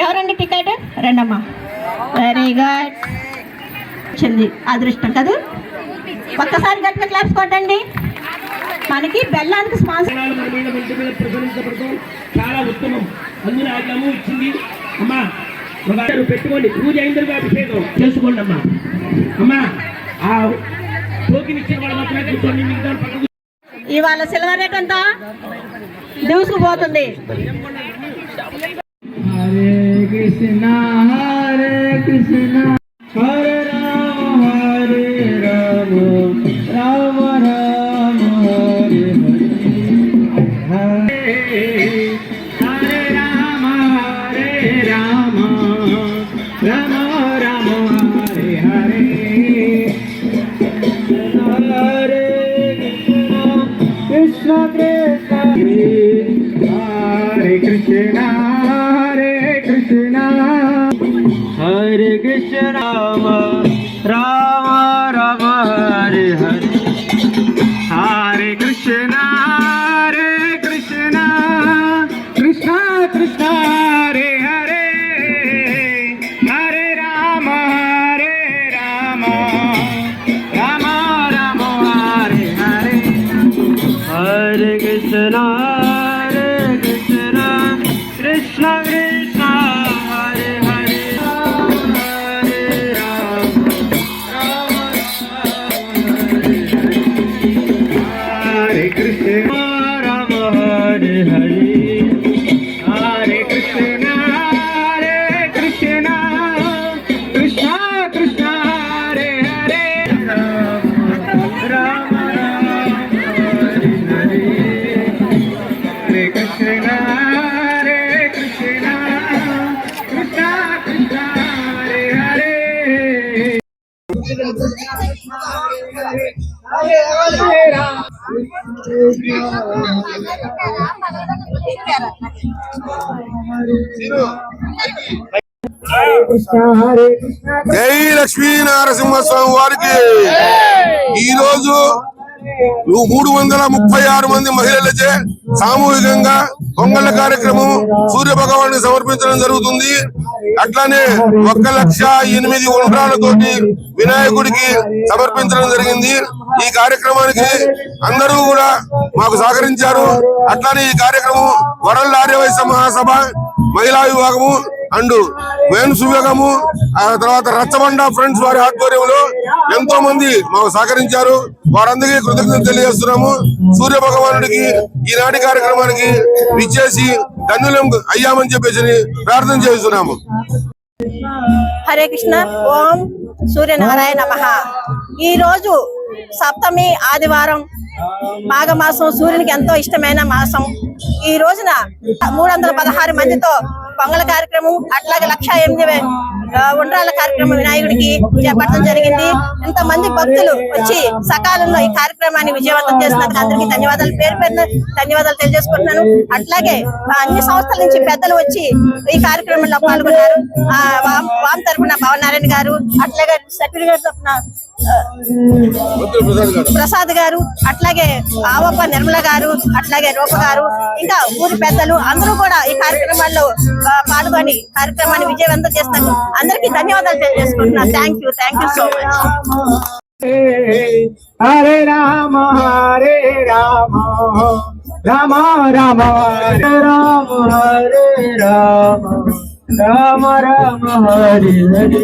ఎవరండి ticket రెండమ్మా very good చెల్లి అదృష్టం కదా ఒక్కసారి గట్టిగా క్లాప్స్ కొట్టండి మనకి బెల్లానికి స్పాన్సర్ చాలా ఉత్తమం అందులో ఆగ్రహము ఇచ్చింది అమ్మా పెట్టుకోండి పూజ అయిందని అభిషేకం చేసుకోండి అమ్మా అమ్మా ఆ టోకెన్ ఇచ్చిన వాళ్ళు మాత్రమే కూర్చోండి మిగతా పక్కకు ఇవాళ సిల్వర్ రేట్ అంతా దూసుకుపోతుంది హరే కృష్ణ హరే కృష్ణ హరే రామ హరే రామ రామ రామ హరే హరే హరే రామ హరే రామ రామ రామ హరే హరే హరే కృష్ణ కృష్ణ హరే కృష్ణ హరే కృష్ణ హరే కృష్ణ రామ రామ రామ హరే హరే హరే కృష్ణ హరే కృష్ణ కృష్ణ కృష్ణ హరే హరే హరే రామ రామ రామ రామ హరే హరే హరే కృష్ణ హరే కృష్ణ కృష్ణ కృష్ణ హరే హరే హరే రామ హరే కృష్ణ రామ హరే హరే హరే కృష్ణ హరే కృష్ణ కృష్ణ కృష్ణ హరే హరే రామ హరే హరే హరే కృష్ణ హరే కృష్ణ కృష్ణ కృష్ణ హరే హరే జై లక్ష్మీ నరసింహస్వామి వారికి ఈ రోజు 336 మంది మహిళలచే సామూహికంగా పొంగళ్ళ కార్యక్రమం సూర్య భగవానికి సమర్పించడం జరుగుతుంది. అట్లానే 1,08,000 ఉండ్రాలతోటి వినాయకుడికి సమర్పించడం జరిగింది. ఈ కార్యక్రమానికి అందరూ కూడా మాకు సహకరించారు. అట్లానే ఈ కార్యక్రమం వరల్డ్ ఆర్యవైశ్య మహాసభ మహిళా విభాగము అండ్ మెయిన్స్ విభాగము ఆ తర్వాత రచ్చబండ ఫ్రెండ్స్ వారి ఆధ్వర్యంలో ఎంతో మంది మాకు సహకరించారు. వారందరికీ కృతజ్ఞతలు తెలియజేస్తున్నాము. సూర్య భగవానుడికి ఈనాటి కార్యక్రమానికి విచ్చేసి ధన్యులం అయ్యామని చెప్పేసి ప్రార్థన చేస్తున్నాము. హరే కృష్ణ. ఓం సూర్యనారాయణ నమః. ఈ రోజు సప్తమి ఆదివారం, మాఘమాసం సూర్యునికి ఎంతో ఇష్టమైన మాసం. ఈ రోజున 316 మందితో పొంగల కార్యక్రమం అట్లాగే 1,08,000 ఉండ్రాల కార్యక్రమం వినాయకుడికి చేపట్టడం జరిగింది. ఇంతమంది భక్తులు వచ్చి సకాలంలో ఈ కార్యక్రమాన్ని విజయవంతం చేసినందుకు అందరికీ ధన్యవాదాలు, పేరు పేరున ధన్యవాదాలు తెలియజేసుకుంటున్నాను. అట్లాగే అన్ని సంస్థల నుంచి పెద్దలు వచ్చి ఈ కార్యక్రమంలో పాల్గొన్నారు. వామ్ తరఫున పవన్ నారాయణ గారు, అట్లాగే సర్టిఫికేట్ తరఫున ప్రసాద్ గారు, అట్లాగే ఆవప్ప నిర్మల గారు, అట్లాగే రూప గారు, ఇంకా ఊరి పెద్దలు అందరూ కూడా ఈ కార్యక్రమాల్లో పాల్గొని కార్యక్రమాన్ని విజయవంతం చేస్తాను. అందరికీ ధన్యవాదాలు తెలియజేసుకుంటున్నాను. Thank you so much. Hare Rama Hare Rama Rama Rama Hare Rama Hare Rama Rama Rama Hare Hare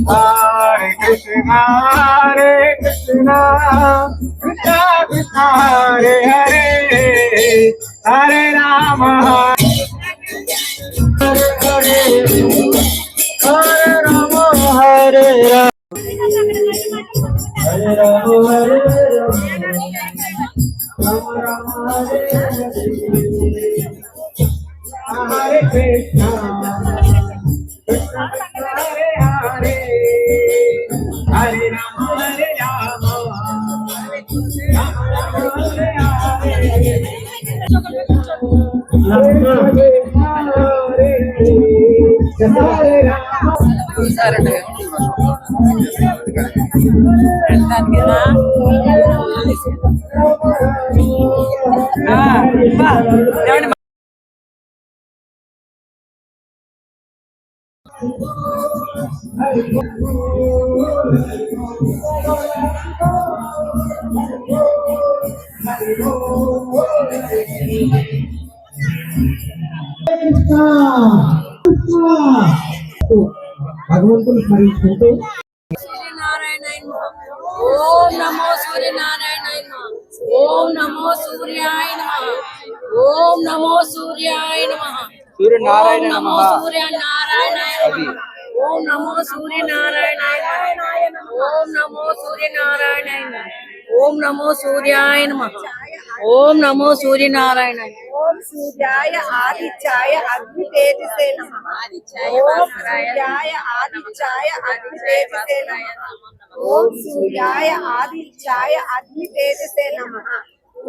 Hare Hare Krishna, Krishna Krishna, Hare Hare, Hare Rama, Hare Hare, Hare Rama, Hare Rama, Hare Rama, Hare Rama, Rama Hare Hare Krishna, Krishna Krishna Hare Hare, Hare Rama Hare Rama, Rama Rama Hare Hare, Hare Hare Rama. భగవంతుని స్మరించుకుంటూ ఓం నమో సూర్యనారాయణాయ నమః. ఓం నమో సూర్యాయ నమః. ఓం నమో సూర్యాయ నమః. సూర్యనారాయణ ఓం నమో సూర్యనారాయణాయ నమః. ఓం నమో సూర్యనారాయణాయ నమః. ఓం నమో సూర్యనారాయణాయ నమః. ఓం నమో సూర్యాయ నమః. ఓం నమో సూర్యనారాయణాయ నమః. ఓం సూర్యాయ ఆదిత్యాయ అగ్ని తేజసే నమః. ఓం సూర్యాయ ఆదిత్యాయ అగ్ని తేజసే నమః. ఓం సూర్యాయ ఆదిత్యాయ అగ్ని తేజసే నమః.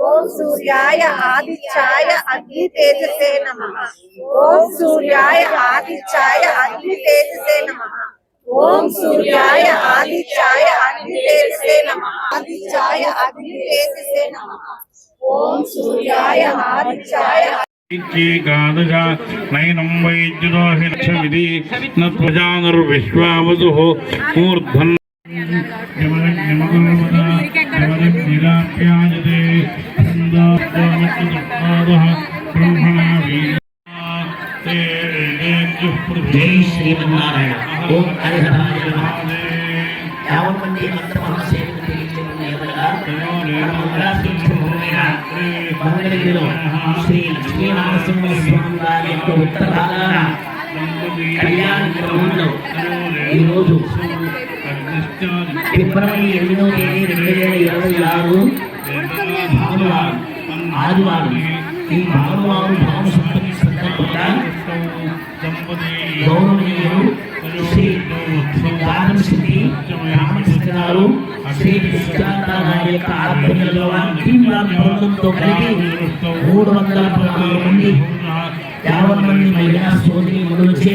ఓం సూర్యాయ ఆదిత్యాయ అగ్ని తేజసే నమః. ఓం సూర్యాయ ఆదిత్యాయ అగ్ని తేజసే నమః. ఓం సూర్యాయ ఆదిత్యాయ అగ్ని తేజసే నమః. ఆదిత్యాయ అగ్ని తేజసే నమః. ఓం సూర్యాయ ఆదిత్యాయ నైనం వైద్యుదోహిలక్షమిది నృజానుర్విశ్వావసు మూర్ధన్ నిరాప్యాయతే జై శ్రీమన్నారాయణ. ఓం హరిహరాయ నమః. యావన్ మంది మంత్ర మహాసేవకు తెలియజేయమని ఏమనగా మన మంగళాతీర్థమైన మంగళగిరిలో శ్రీ లక్ష్మీనరసింహ స్వామి వారి యొక్క ఉత్తర భాగాన కళ్యాణ క్రమంలో ఈరోజు ఫిబ్రవరి 8వ తేదీ 2026 భానువారం ఆదివారం. ఈ భానువారం భాను సప్తమి సందర్భంగా గౌరవనీయులు శ్రీ గానంశెట్టి రామకృష్ణ గారు శ్రీ సిద్ధార్థ గారి యొక్క ఆధ్వర్యంలో బృందంతో కలిపి 316 మంది 50 మంది మహిళా సోదరీమణులచే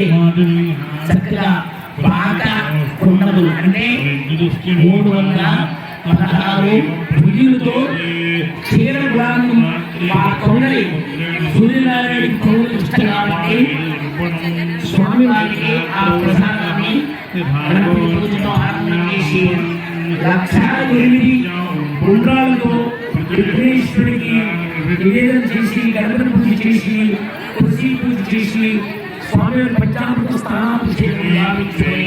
చక్కగా పాత కుండములు అంటే 316 పువ్వులతో క్షీరగ్రామం కొండలి సూర్యనారాయణ కొండలు ఇష్టం కాబట్టి స్వామి వారికి ఆ ప్రసాదాన్ని పూజతో ఆరంభం చేసి 1,800 గుండ్రాలతో విఘ్నేశ్వరుడికి నివేదన చేసి గణపతి పూజ చేసి తులసి పూజ చేసి స్వామి పంచామృత స్థానాభిషేకం గావించుకొని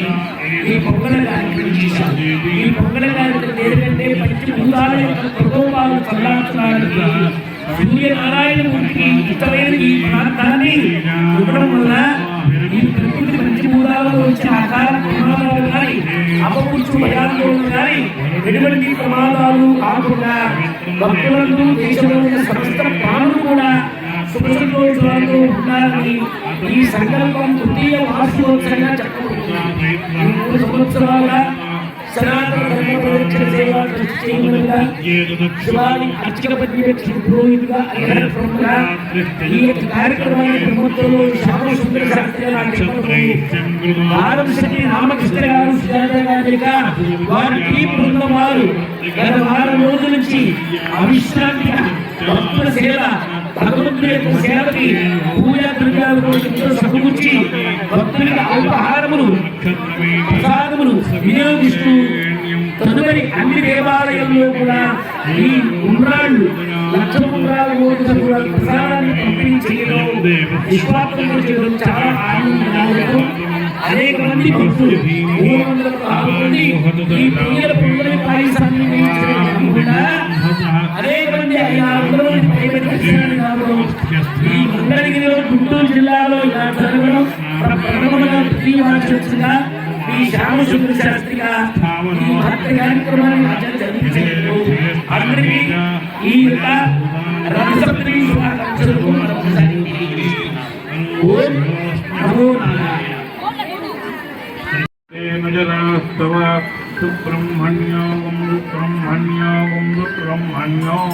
ఈ పొంగల కార్యక్రమం చేశారు. ఈ పొంగల కార్యక్రమం ఏంటంటే పంచభూతాల యొక్క ప్రభావాలు చల్లార్చడానికి సూర్యనారాయణమూర్తికి ఇష్టమైన ఈ ప్రాంతాన్ని ఇవ్వడం వల్ల ఈ ప్రకృతి పంచభూతాలలో వచ్చే ఆకార ప్రమాదాలు కానీ అపపురుషు భయాందోళనలు కానీ ఎటువంటి ప్రమాదాలు కాకుండా భక్తులందరూ దేశంలో ఉన్న సమస్త ప్రాణులు కూడా శుభ సంతోషాలతో ఉండాలని ఈ సంకల్పం తృతీయ వార్షికోత్సవంగా చెప్పబడుతుంది. ఈ 3 సంవత్సరాల సనాతన ధర్మ ప్రదక్షిణ సేవా ట్రస్ట్ చైర్మన్గా శివాని అర్చక పర్యవేక్షణ పురోహితుగా అయ్యారుగా ఈ యొక్క కార్యక్రమాన్ని ప్రమోత్సవంలో శ్యామ సుందర శాస్త్రి గారు రామకృష్ణ గారు సుజాత గారిగా వారి టీం బృందం వారు గత 4 రోజుల నుంచి అవిశ్రాంతిగా భక్తుల సేవ భగవంతుడి యొక్క సేవకి పూజా ద్రవ్యాలతో సమకూర్చి భక్తులకి అల్పాహారములు ప్రసాదములు వినియోగిస్తూ తదుపరి అన్ని దేవాలయంలో కూడా ఈ ఉండ్రాళ్ళు లక్ష ఉండ్రాల కోటి సభ్యుల ప్రసాదాన్ని పంపించేలో విశ్వాత్మక చేయడం చాలా ఆనందదాయకం. అనేక మంది భక్తులు ఊరందరూ పాల్గొని ఈ పుణ్యాల పుణ్యాల పాయసాన్ని కాకుండా అనేక మంది 500 మంది పైబడి దర్శనాన్ని రావడం, ఈ మంగళగిరిలో గుంటూరు జిల్లాలో ఇలా జరగడం ప్రథమంగా ప్రతివార్షికంగా ఈ శ్యామసుందర శాస్త్రిగా ఈ మహత్త కార్యక్రమాన్ని ఆచరించారు. అందరికీ ఈ యొక్క రథసప్తమి శుభాకాంక్షలు మరొకసారి ఓం నమో నారాయణ. నజరాస్తవ సుబ్రహ్మణ్యం సుబ్రహ్మణ్యం సుబ్రహ్మణ్యం